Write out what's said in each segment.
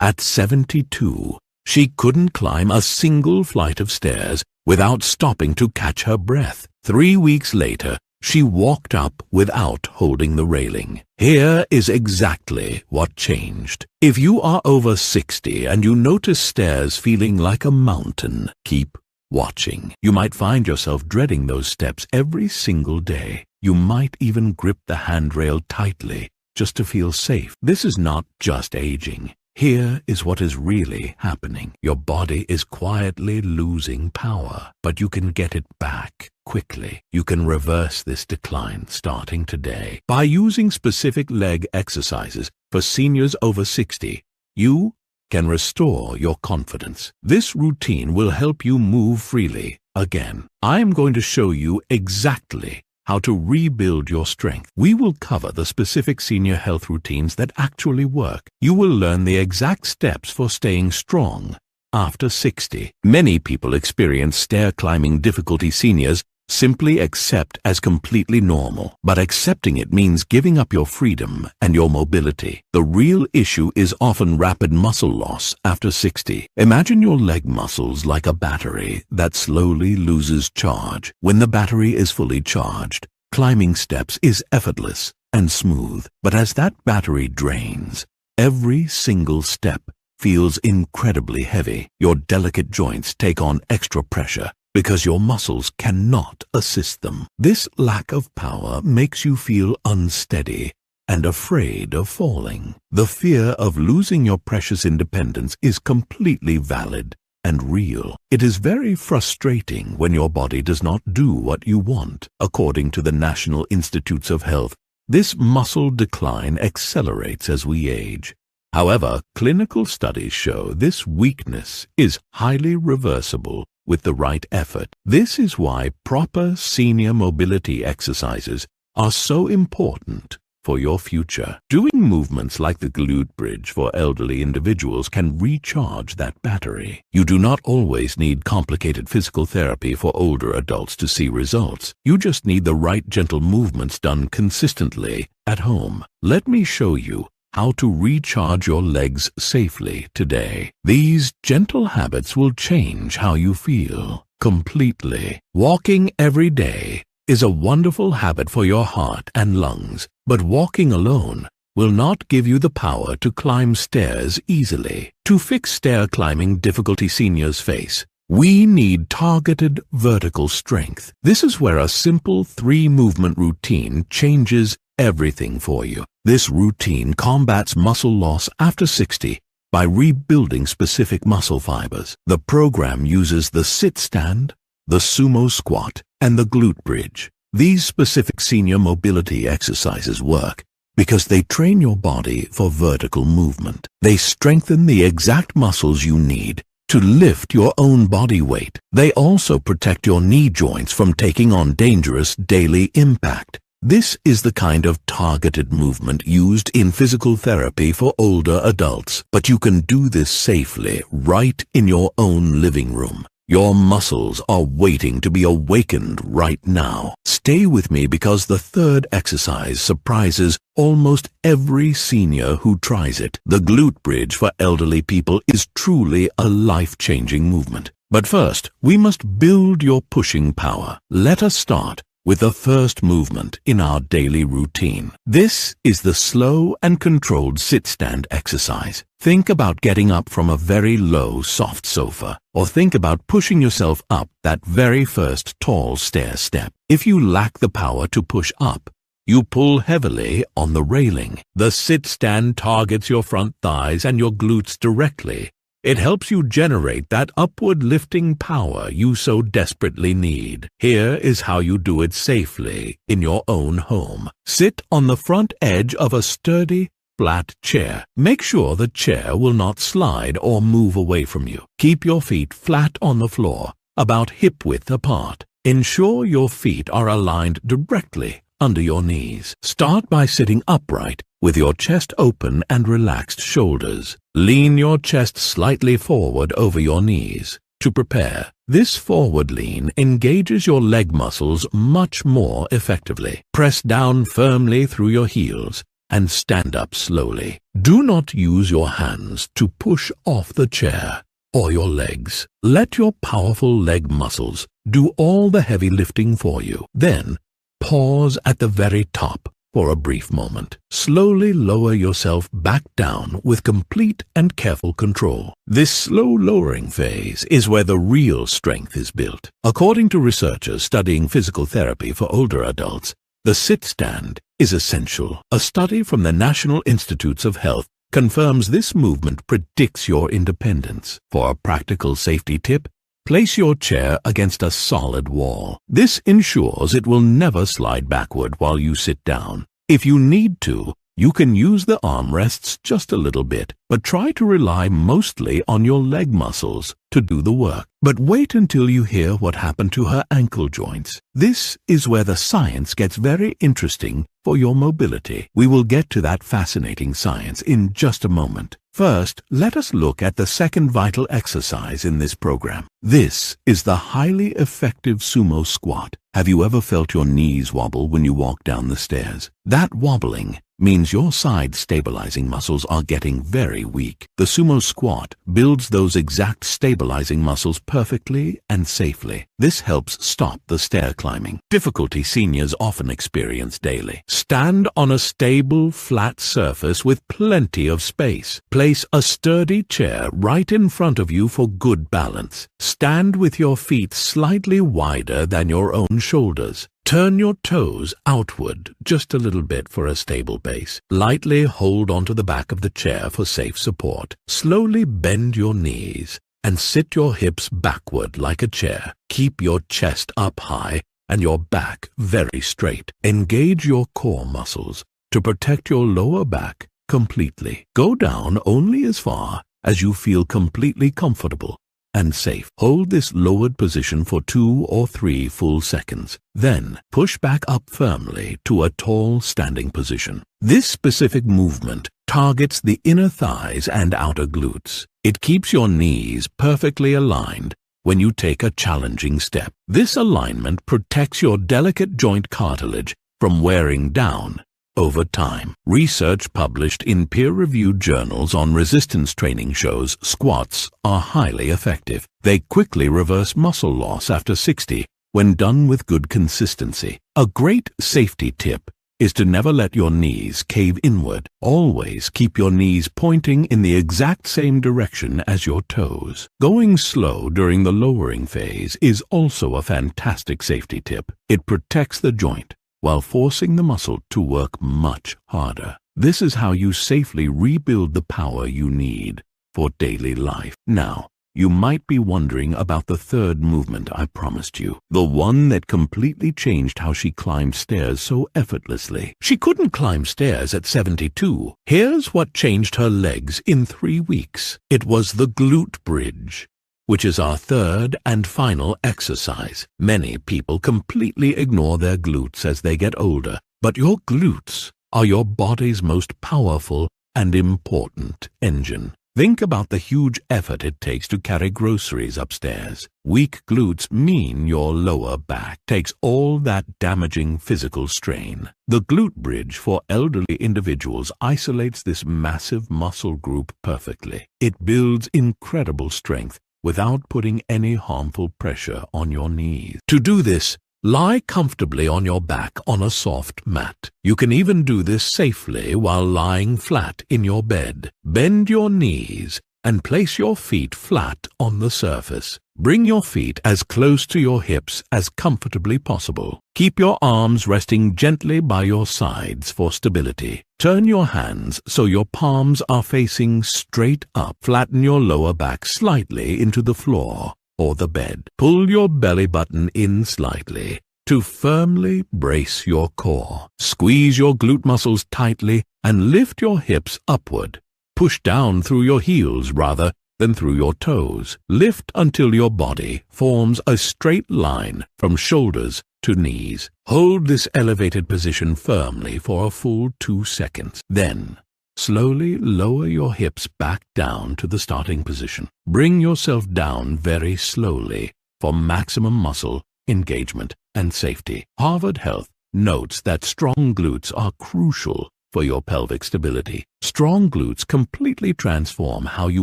At 72, she couldn't climb a single flight of stairs without stopping to catch her breath. 3 weeks later, she walked up without holding the railing. Here is exactly what changed. If you are over 60 and you notice stairs feeling like a mountain, keep watching. You might find yourself dreading those steps every single day. You might even grip the handrail tightly just to feel safe. This is not just aging. Here is what is really happening. Your body is quietly losing power, but you can get it back quickly. You can reverse this decline starting today. By using specific leg exercises for seniors over 60, you can restore your confidence. This routine will help you move freely again. I am going to show you exactly how to rebuild your strength. We will cover the specific senior health routines that actually work. You will learn the exact steps for staying strong after 60. Many people experience stair climbing difficulty seniors simply accept as completely normal. But accepting it means giving up your freedom and your mobility. The real issue is often rapid muscle loss after 60. Imagine your leg muscles like a battery that slowly loses charge. When the battery is fully charged, climbing steps is effortless and smooth. But as that battery drains, every single step feels incredibly heavy. Your delicate joints take on extra pressure because your muscles cannot assist them. This lack of power makes you feel unsteady and afraid of falling. The fear of losing your precious independence is completely valid and real. It is very frustrating when your body does not do what you want. According to the National Institutes of Health, this muscle decline accelerates as we age. However, clinical studies show this weakness is highly reversible with the right effort. This is why proper senior mobility exercises are so important for your future. Doing movements like the glute bridge for elderly individuals can recharge that battery. You do not always need complicated physical therapy for older adults to see results. You just need the right gentle movements done consistently at home. Let me show you how to recharge your legs safely today. These gentle habits will change how you feel completely. Walking every day is a wonderful habit for your heart and lungs, but walking alone will not give you the power to climb stairs easily. To fix stair climbing difficulty seniors face, we need targeted vertical strength. This is where a simple 3-movement routine changes everything for you. This routine combats muscle loss after 60 by rebuilding specific muscle fibers. The program uses the sit-stand, the sumo squat, and the glute bridge. These specific senior mobility exercises work because they train your body for vertical movement. They strengthen the exact muscles you need to lift your own body weight. They also protect your knee joints from taking on dangerous daily impact. This is the kind of targeted movement used in physical therapy for older adults, but you can do this safely right in your own living room. Your muscles are waiting to be awakened right now. Stay with me because the third exercise surprises almost every senior who tries it. The glute bridge for elderly people is truly a life-changing movement. But first, we must build your pushing power. Let us start with the first movement in our daily routine. This is the slow and controlled sit-stand exercise. Think about getting up from a very low, soft sofa, or think about pushing yourself up that very first tall stair step. If you lack the power to push up, you pull heavily on the railing. The sit-stand targets your front thighs and your glutes directly. It helps you generate that upward lifting power you so desperately need. Here is how you do it safely in your own home. Sit on the front edge of a sturdy, flat chair. Make sure the chair will not slide or move away from you. Keep your feet flat on the floor, about hip-width apart. Ensure your feet are aligned directly under your knees. Start by sitting upright with your chest open and relaxed shoulders. Lean your chest slightly forward over your knees. To prepare, this forward lean engages your leg muscles much more effectively. Press down firmly through your heels and stand up slowly. Do not use your hands to push off the chair or your legs. Let your powerful leg muscles do all the heavy lifting for you. Then, pause at the very top for a brief moment. Slowly lower yourself back down with complete and careful control. This slow lowering phase is where the real strength is built. According to researchers studying physical therapy for older adults, the sit-stand is essential. A study from the National Institutes of Health confirms this movement predicts your independence. For a practical safety tip, place your chair against a solid wall. This ensures it will never slide backward while you sit down. If you need to, you can use the armrests just a little bit, but try to rely mostly on your leg muscles to do the work. But wait until you hear what happened to her ankle joints. This is where the science gets very interesting for your mobility. We will get to that fascinating science in just a moment. First, let us look at the second vital exercise in this program. This is the highly effective sumo squat. Have you ever felt your knees wobble when you walk down the stairs? That wobbling means your side stabilizing muscles are getting very weak. The sumo squat builds those exact stabilizing muscles perfectly and safely. This helps stop the stair climbing, difficulty seniors often experience daily. Stand on a stable, flat surface with plenty of space. Place a sturdy chair right in front of you for good balance. Stand with your feet slightly wider than your own shoulders. Turn your toes outward just a little bit for a stable base. Lightly hold onto the back of the chair for safe support. Slowly bend your knees and sit your hips backward like a chair. Keep your chest up high and your back very straight. Engage your core muscles to protect your lower back completely. Go down only as far as you feel completely comfortable and safe. Hold this lowered position for 2 or 3 full seconds. Then push back up firmly to a tall standing position. This specific movement targets the inner thighs and outer glutes. It keeps your knees perfectly aligned when you take a challenging step. This alignment protects your delicate joint cartilage from wearing down over time. Research published in peer-reviewed journals on resistance training shows squats are highly effective. They quickly reverse muscle loss after 60 when done with good consistency. A great safety tip is to never let your knees cave inward. Always keep your knees pointing in the exact same direction as your toes. Going slow during the lowering phase is also a fantastic safety tip. It protects the joint while forcing the muscle to work much harder. This is how you safely rebuild the power you need for daily life. Now, you might be wondering about the third movement I promised you, the one that completely changed how she climbed stairs so effortlessly. She couldn't climb stairs at 72. Here's what changed her legs in 3 weeks. It was the glute bridge, which is our third and final exercise. Many people completely ignore their glutes as they get older, but your glutes are your body's most powerful and important engine. Think about the huge effort it takes to carry groceries upstairs. Weak glutes mean your lower back takes all that damaging physical strain. The glute bridge for elderly individuals isolates this massive muscle group perfectly. It builds incredible strength without putting any harmful pressure on your knees. To do this, lie comfortably on your back on a soft mat. You can even do this safely while lying flat in your bed. Bend your knees and place your feet flat on the surface. Bring your feet as close to your hips as comfortably possible. Keep your arms resting gently by your sides for stability. Turn your hands so your palms are facing straight up. Flatten your lower back slightly into the floor or the bed. Pull your belly button in slightly to firmly brace your core. Squeeze your glute muscles tightly and lift your hips upward. Push down through your heels rather than through your toes. Lift until your body forms a straight line from shoulders to knees. Hold this elevated position firmly for a full 2 seconds. Then, slowly lower your hips back down to the starting position. Bring yourself down very slowly for maximum muscle engagement and safety. Harvard Health notes that strong glutes are crucial for your pelvic stability. Strong glutes completely transform how you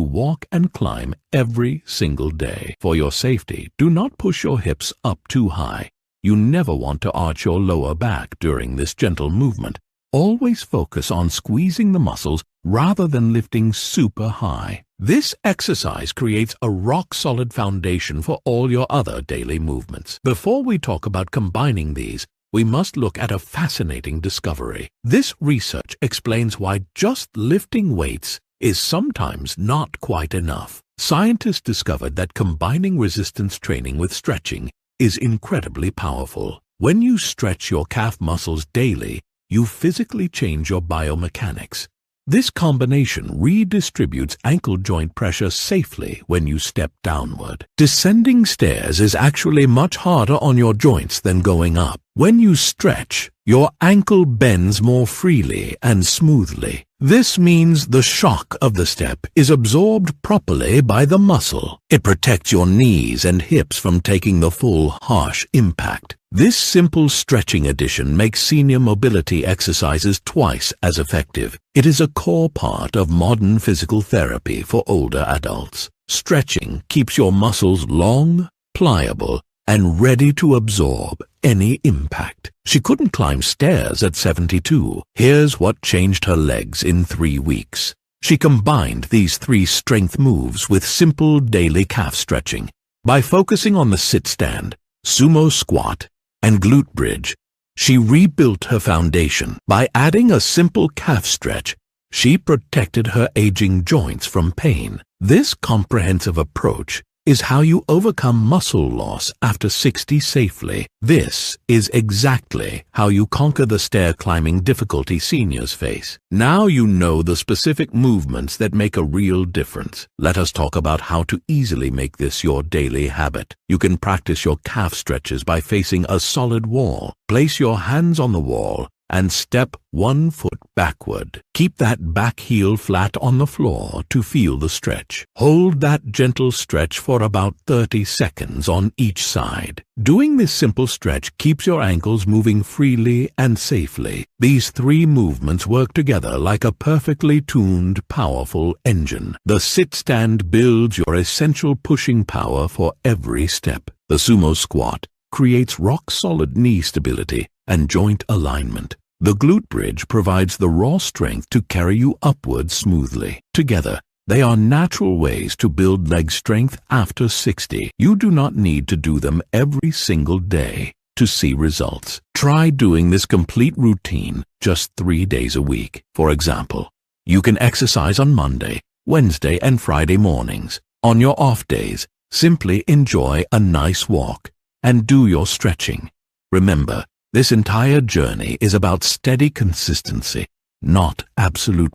walk and climb every single day. For your safety, do not push your hips up too high. You never want to arch your lower back during this gentle movement. Always focus on squeezing the muscles rather than lifting super high. This exercise creates a rock-solid foundation for all your other daily movements. Before we talk about combining these, we must look at a fascinating discovery. This research explains why just lifting weights is sometimes not quite enough. Scientists discovered that combining resistance training with stretching is incredibly powerful. When you stretch your calf muscles daily, you physically change your biomechanics. This combination redistributes ankle joint pressure safely when you step downward. Descending stairs is actually much harder on your joints than going up. When you stretch, your ankle bends more freely and smoothly. This means the shock of the step is absorbed properly by the muscle. It protects your knees and hips from taking the full, harsh impact. This simple stretching addition makes senior mobility exercises twice as effective. It is a core part of modern physical therapy for older adults. Stretching keeps your muscles long, pliable, and ready to absorb any impact. She couldn't climb stairs at 72. Here's what changed her legs in 3 weeks. She combined these 3 strength moves with simple daily calf stretching. By focusing on the sit-stand, sumo squat, and glute bridge, she rebuilt her foundation. By adding a simple calf stretch, she protected her aging joints from pain. This comprehensive approach is how you overcome muscle loss after 60 safely. This is exactly how you conquer the stair climbing difficulty seniors face. Now you know the specific movements that make a real difference. Let us talk about how to easily make this your daily habit. You can practice your calf stretches by facing a solid wall. Place your hands on the wall and step 1 foot backward. Keep that back heel flat on the floor to feel the stretch. Hold that gentle stretch for about 30 seconds on each side. Doing this simple stretch keeps your ankles moving freely and safely. These 3 movements work together like a perfectly tuned, powerful engine. The sit-stand builds your essential pushing power for every step. The sumo squat creates rock-solid knee stability and joint alignment. The glute bridge provides the raw strength to carry you upward smoothly. Together, they are natural ways to build leg strength after 60. You do not need to do them every single day to see results. Try doing this complete routine just 3 days a week. For example, you can exercise on Monday, Wednesday, and Friday mornings. On your off days, simply enjoy a nice walk and do your stretching. Remember, this entire journey is about steady consistency, not absolute